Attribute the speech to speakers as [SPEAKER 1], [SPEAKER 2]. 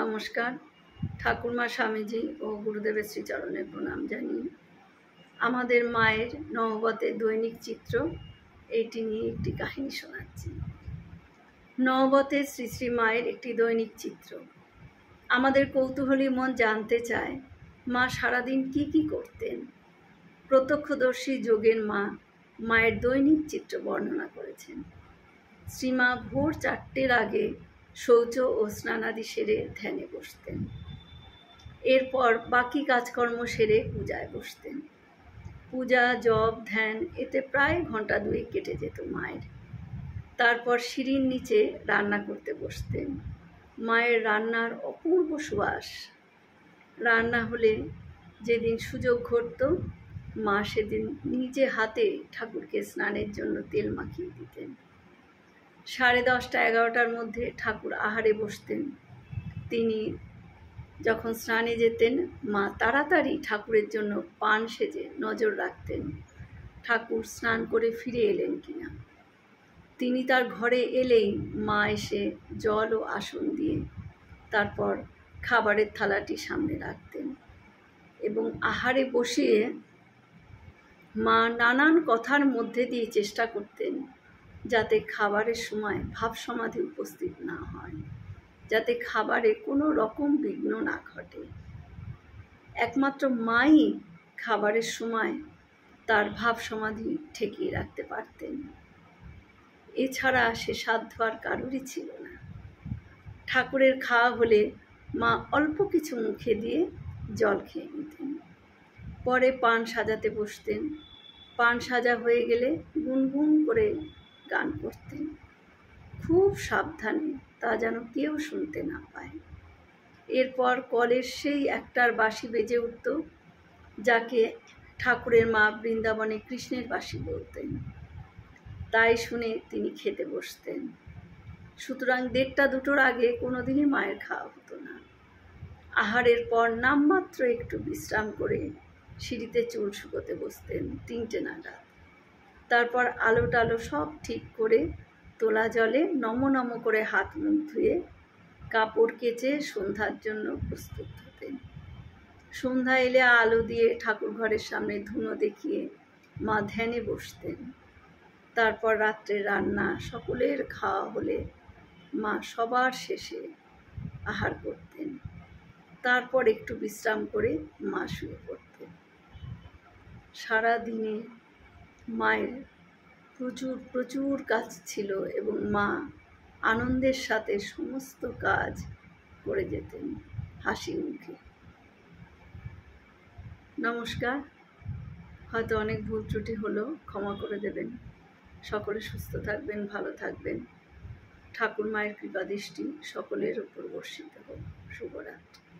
[SPEAKER 1] নমস্কার। ঠাকুরমা স্বামীজি ও গুরুদেবের শ্রীচরণে প্রণাম জানিয়ে আমাদের মায়ের নহবতে দৈনিক চিত্র এইটি নিয়ে একটি কাহিনী শোনাচ্ছি। নহবতের শ্রী শ্রী মায়ের একটি দৈনিক চিত্র। আমাদের কৌতূহলী মন জানতে চায় মা সারাদিন কি করতেন। প্রত্যক্ষদর্শী যোগের মা মায়ের দৈনিক চিত্র বর্ণনা করেছেন। শ্রীমা ভোর 4টের আগে শৌচ ও স্নানাদি সেরে ধ্যানে বসতেন। এরপর বাকি কাজকর্ম সেরে পূজায় বসতেন। পূজা, জপ, ধ্যান এতে প্রায় ঘন্টা 2 কেটে যেত মায়ের। তারপর সিঁড়ির নিচে রান্না করতে বসতেন। মায়ের রান্নার অপূর্ব সুবাস। রান্না হলে যেদিন সুযোগ ঘটত, মা সেদিন নিজে হাতে ঠাকুরকে স্নানের জন্য তেল মাখিয়ে দিতেন। 10:30, 11টার মধ্যে ঠাকুর আহারে বসতেন। তিনি যখন স্নানে যেতেন, মা তাড়াতাড়ি ঠাকুরের জন্য পান সেজে নজর রাখতেন ঠাকুর স্নান করে ফিরে এলেন কিনা। তিনি তার ঘরে এলেই মা এসে জল ও আসন দিয়ে তারপর খাবারের থালাটি সামনে রাখতেন এবং আহারে বসিয়ে মা নানান কথার মধ্যে দিয়ে চেষ্টা করতেন যাতে খাবারের সময় ভাব সমাধি উপস্থিত না হয়, যাতে খাবারে কোনো রকম বিঘ্ন না ঘটে। একমাত্র মাই খাবারের সময় তার ভাব সমাধি ঠেকিয়ে রাখতে পারতেন। এছাড়া সে সাধ্য আর কারোরই ছিল না। ঠাকুরের খাওয়া হলে মা অল্প কিছু মুখে দিয়ে জল খেয়ে নিতেন। পরে পান সাজাতে বসতেন। পান সাজা হয়ে গেলে গুনগুন করে গান করতেন, খুব সাবধানে, তা যেন কেউ শুনতে না পায়। এরপর কলের সেই একটার বাঁশি বেজে উঠত, যাকে ঠাকুরের মা বৃন্দাবনে কৃষ্ণের বাঁশি বলতেন। তাই শুনে তিনি খেতে বসতেন। সুতরাং 1টা 2টোর আগে কোনোদিনই মায়ের খাওয়া হতো না। আহারের পর নামমাত্র একটু বিশ্রাম করে সিঁড়িতে চুল শুকোতে বসতেন 3টে নাগাদ। তারপর আলো টালো সব ঠিক করে তোলা জলে নম করে হাত মুখ ধুয়ে কাপড় কেচে সন্ধ্যার জন্য প্রস্তুত হতেন। সন্ধ্যা এলে আলো দিয়ে ঠাকুর ঘরের সামনে ধুনো দেখিয়ে মা ধ্যানে বসতেন। তারপর রাত্রে রান্না সকলের খাওয়া হলে মা সবার শেষে আহার করতেন। তারপর একটু বিশ্রাম করে মা শুয়ে পড়তেন। সারাদিনে মায়ের প্রচুর কাজ ছিল এবং মা আনন্দের সাথে সমস্ত কাজ করে যেতেন হাসি মুখে। নমস্কার। হয়তো অনেক ভুল ত্রুটি হলো, ক্ষমা করে দেবেন। সকলে সুস্থ থাকবেন, ভালো থাকবেন। ঠাকুর মায়ের কৃপাদৃষ্টি সকলের উপর বর্ষিত হোক। শুভরাত্রি।